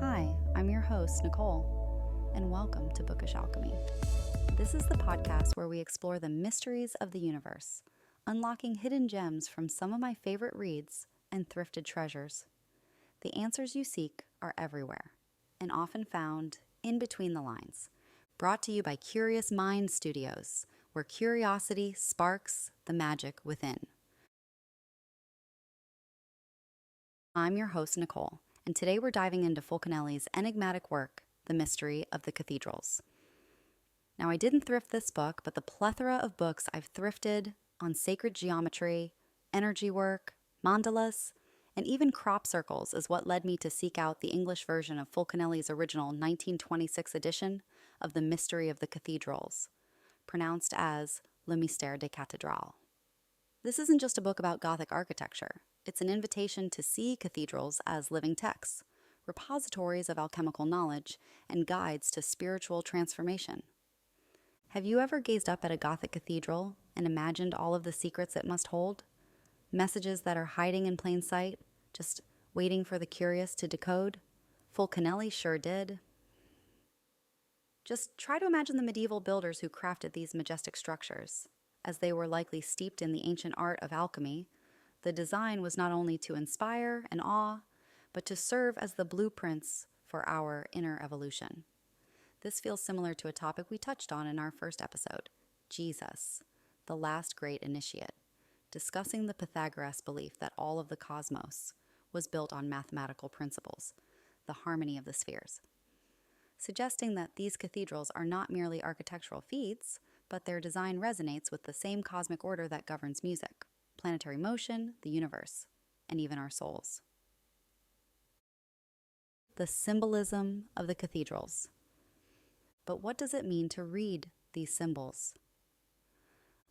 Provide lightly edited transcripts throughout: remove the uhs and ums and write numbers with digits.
Hi, I'm your host, Nicole, and welcome to Bookish Alchemy. This is the podcast where we explore the mysteries of the universe, unlocking hidden gems from some of my favorite reads and thrifted treasures. The answers you seek are everywhere, and often found in between the lines. Brought to you by Curious Mind Studios, where curiosity sparks the magic within. I'm your host, Nicole, and today we're diving into Fulcanelli's enigmatic work, The Mystery of the Cathedrals. Now, I didn't thrift this book, but the plethora of books I've thrifted on sacred geometry, energy work, mandalas, and even crop circles is what led me to seek out the English version of Fulcanelli's original 1926 edition of The Mystery of the Cathedrals, pronounced as Le Mystère des Cathedrals. This isn't just a book about Gothic architecture. It's an invitation to see cathedrals as living texts, repositories of alchemical knowledge, and guides to spiritual transformation. Have you ever gazed up at a Gothic cathedral and imagined all of the secrets it must hold? Messages that are hiding in plain sight, just waiting for the curious to decode? Fulcanelli sure did. Just try to imagine the medieval builders who crafted these majestic structures. As they were likely steeped in the ancient art of alchemy, the design was not only to inspire and awe, but to serve as the blueprints for our inner evolution. This feels similar to a topic we touched on in our first episode, Jesus, the last great initiate, discussing the Pythagoras belief that all of the cosmos was built on mathematical principles, the harmony of the spheres, suggesting that these cathedrals are not merely architectural feats, but their design resonates with the same cosmic order that governs music, planetary motion, the universe, and even our souls. The symbolism of the cathedrals. But what does it mean to read these symbols?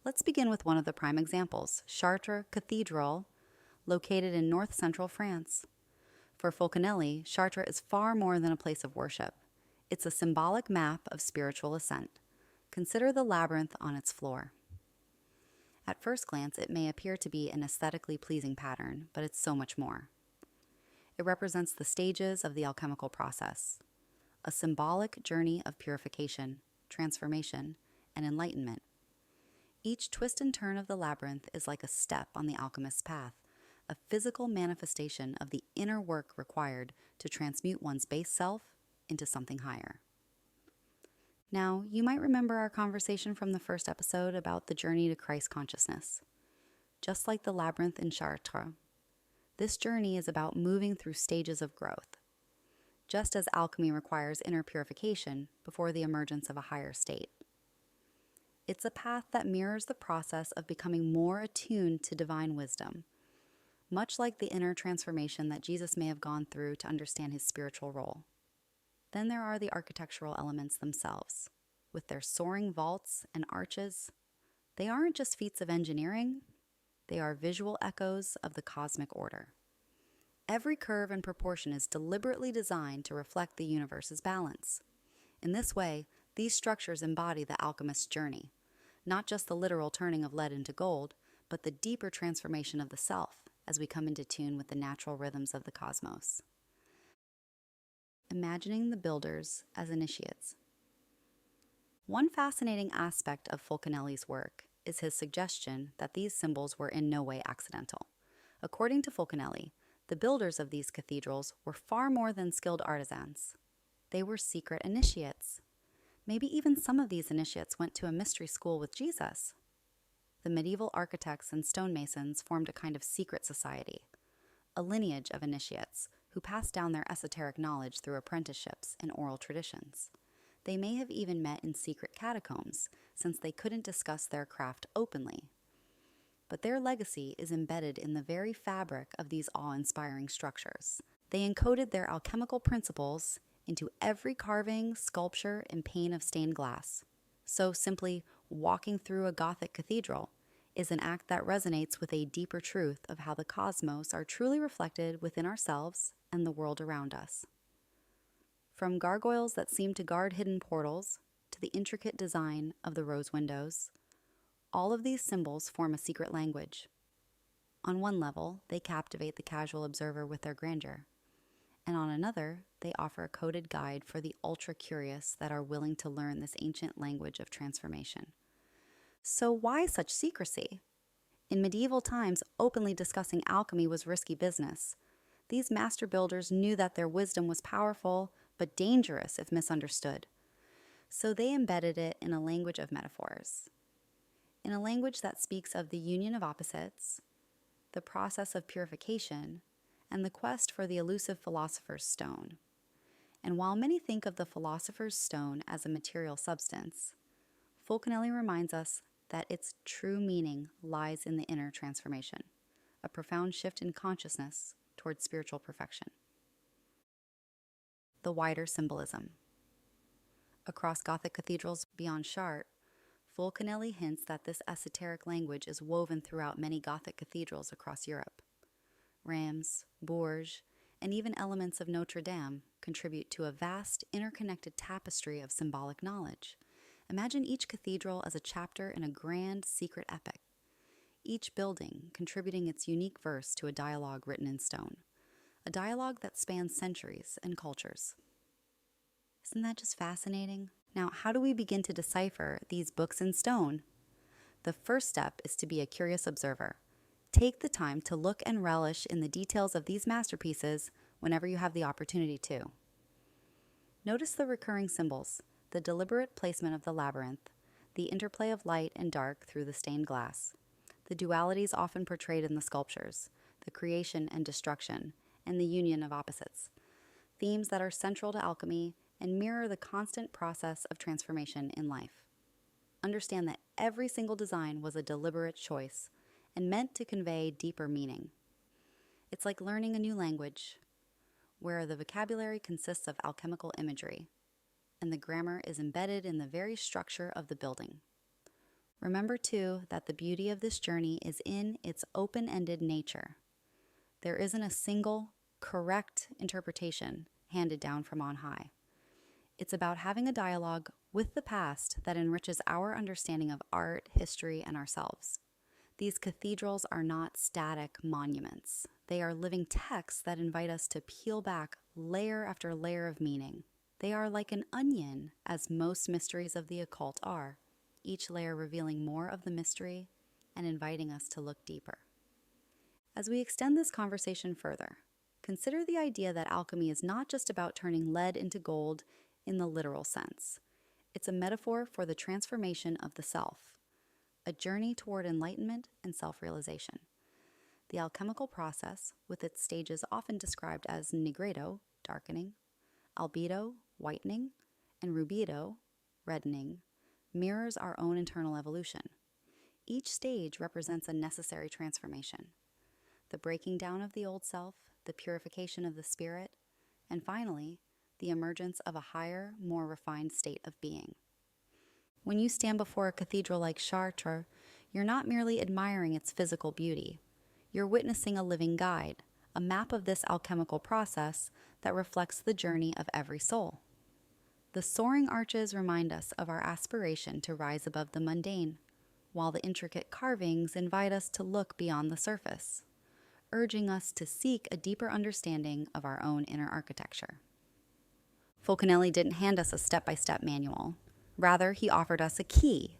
Let's begin with one of the prime examples, Chartres Cathedral, located in north-central France. For Fulcanelli, Chartres is far more than a place of worship. It's a symbolic map of spiritual ascent. Consider the labyrinth on its floor. At first glance, it may appear to be an aesthetically pleasing pattern, but it's so much more. It represents the stages of the alchemical process, a symbolic journey of purification, transformation, and enlightenment. Each twist and turn of the labyrinth is like a step on the alchemist's path, a physical manifestation of the inner work required to transmute one's base self into something higher. Now, you might remember our conversation from the first episode about the journey to Christ consciousness. Just like the labyrinth in Chartres, this journey is about moving through stages of growth, just as alchemy requires inner purification before the emergence of a higher state. It's a path that mirrors the process of becoming more attuned to divine wisdom, much like the inner transformation that Jesus may have gone through to understand his spiritual role. Then there are the architectural elements themselves. With their soaring vaults and arches, they aren't just feats of engineering, they are visual echoes of the cosmic order. Every curve and proportion is deliberately designed to reflect the universe's balance. In this way, these structures embody the alchemist's journey, not just the literal turning of lead into gold, but the deeper transformation of the self as we come into tune with the natural rhythms of the cosmos. Imagining the builders as initiates. One fascinating aspect of Fulcanelli's work is his suggestion that these symbols were in no way accidental. According to Fulcanelli, the builders of these cathedrals were far more than skilled artisans. They were secret initiates. Maybe even some of these initiates went to a mystery school with Jesus. The medieval architects and stonemasons formed a kind of secret society, a lineage of initiates who passed down their esoteric knowledge through apprenticeships and oral traditions. They may have even met in secret catacombs, since they couldn't discuss their craft openly. But their legacy is embedded in the very fabric of these awe-inspiring structures. They encoded their alchemical principles into every carving, sculpture, and pane of stained glass. So simply walking through a Gothic cathedral is an act that resonates with a deeper truth of how the cosmos are truly reflected within ourselves and the world around us. From gargoyles that seem to guard hidden portals to the intricate design of the rose windows, all of these symbols form a secret language. On one level, they captivate the casual observer with their grandeur, and on another, they offer a coded guide for the ultra-curious that are willing to learn this ancient language of transformation. So why such secrecy? In medieval times, openly discussing alchemy was risky business. These master builders knew that their wisdom was powerful, but dangerous if misunderstood. So they embedded it in a language of metaphors, in a language that speaks of the union of opposites, the process of purification, and the quest for the elusive philosopher's stone. And while many think of the philosopher's stone as a material substance, Fulcanelli reminds us that its true meaning lies in the inner transformation, a profound shift in consciousness towards spiritual perfection. The wider symbolism. Across Gothic cathedrals beyond Chartres, Fulcanelli hints that this esoteric language is woven throughout many Gothic cathedrals across Europe. Rheims, Bourges, and even elements of Notre Dame contribute to a vast, interconnected tapestry of symbolic knowledge. Imagine each cathedral as a chapter in a grand, secret epic, each building contributing its unique verse to a dialogue written in stone, a dialogue that spans centuries and cultures. Isn't that just fascinating? Now, how do we begin to decipher these books in stone? The first step is to be a curious observer. Take the time to look and relish in the details of these masterpieces whenever you have the opportunity to. Notice the recurring symbols, the deliberate placement of the labyrinth, the interplay of light and dark through the stained glass, the dualities often portrayed in the sculptures, the creation and destruction, and the union of opposites, themes that are central to alchemy and mirror the constant process of transformation in life. Understand that every single design was a deliberate choice and meant to convey deeper meaning. It's like learning a new language, where the vocabulary consists of alchemical imagery, and the grammar is embedded in the very structure of the building. Remember, too, that the beauty of this journey is in its open-ended nature. There isn't a single, correct interpretation handed down from on high. It's about having a dialogue with the past that enriches our understanding of art, history, and ourselves. These cathedrals are not static monuments. They are living texts that invite us to peel back layer after layer of meaning. They are like an onion, as most mysteries of the occult are, each layer revealing more of the mystery and inviting us to look deeper. As we extend this conversation further, consider the idea that alchemy is not just about turning lead into gold in the literal sense. It's a metaphor for the transformation of the self, a journey toward enlightenment and self-realization. The alchemical process, with its stages often described as nigredo, darkening, albedo, whitening, and rubedo, reddening, mirrors our own internal evolution. Each stage represents a necessary transformation: the breaking down of the old self, the purification of the spirit, and finally, the emergence of a higher, more refined state of being. When you stand before a cathedral like Chartres, you're not merely admiring its physical beauty. You're witnessing a living guide, a map of this alchemical process that reflects the journey of every soul. The soaring arches remind us of our aspiration to rise above the mundane, while the intricate carvings invite us to look beyond the surface, urging us to seek a deeper understanding of our own inner architecture. Fulcanelli didn't hand us a step-by-step manual. Rather, he offered us a key,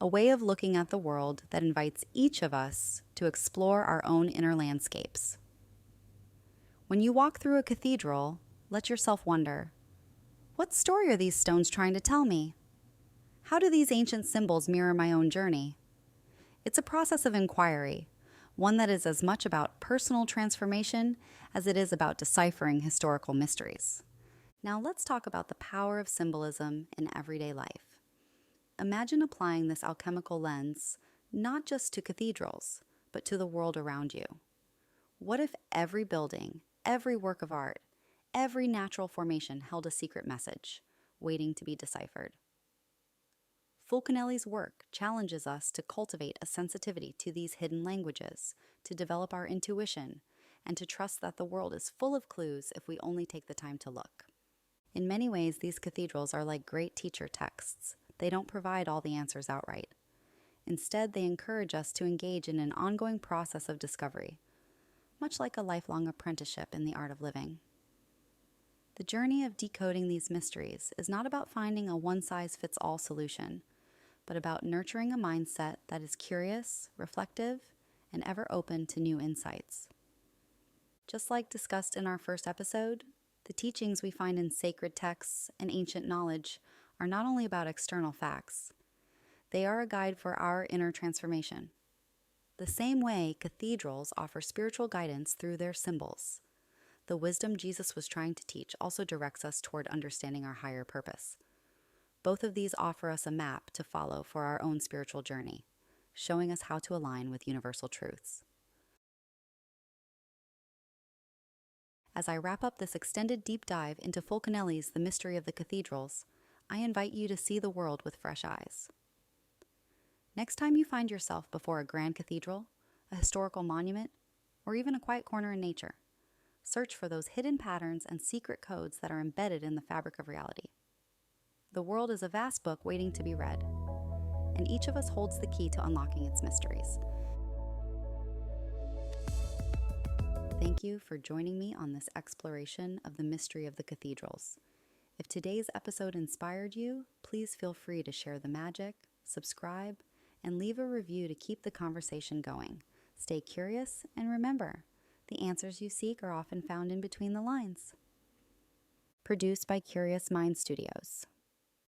a way of looking at the world that invites each of us to explore our own inner landscapes. When you walk through a cathedral, let yourself wonder, what story are these stones trying to tell me? How do these ancient symbols mirror my own journey? It's a process of inquiry, one that is as much about personal transformation as it is about deciphering historical mysteries. Now let's talk about the power of symbolism in everyday life. Imagine applying this alchemical lens not just to cathedrals, but to the world around you. What if every building, every work of art, every natural formation held a secret message, waiting to be deciphered? Fulcanelli's work challenges us to cultivate a sensitivity to these hidden languages, to develop our intuition, and to trust that the world is full of clues if we only take the time to look. In many ways, these cathedrals are like great teacher texts. They don't provide all the answers outright. Instead, they encourage us to engage in an ongoing process of discovery, much like a lifelong apprenticeship in the art of living. The journey of decoding these mysteries is not about finding a one-size-fits-all solution, but about nurturing a mindset that is curious, reflective, and ever open to new insights. Just like discussed in our first episode, the teachings we find in sacred texts and ancient knowledge are not only about external facts, they are a guide for our inner transformation. The same way cathedrals offer spiritual guidance through their symbols, the wisdom Jesus was trying to teach also directs us toward understanding our higher purpose. Both of these offer us a map to follow for our own spiritual journey, showing us how to align with universal truths. As I wrap up this extended deep dive into Fulcanelli's The Mystery of the Cathedrals, I invite you to see the world with fresh eyes. Next time you find yourself before a grand cathedral, a historical monument, or even a quiet corner in nature, search for those hidden patterns and secret codes that are embedded in the fabric of reality. The world is a vast book waiting to be read, and each of us holds the key to unlocking its mysteries. Thank you for joining me on this exploration of the mystery of the cathedrals. If today's episode inspired you, please feel free to share the magic, subscribe, and leave a review to keep the conversation going. Stay curious, and remember, the answers you seek are often found in between the lines. Produced by Curious Mind Studios.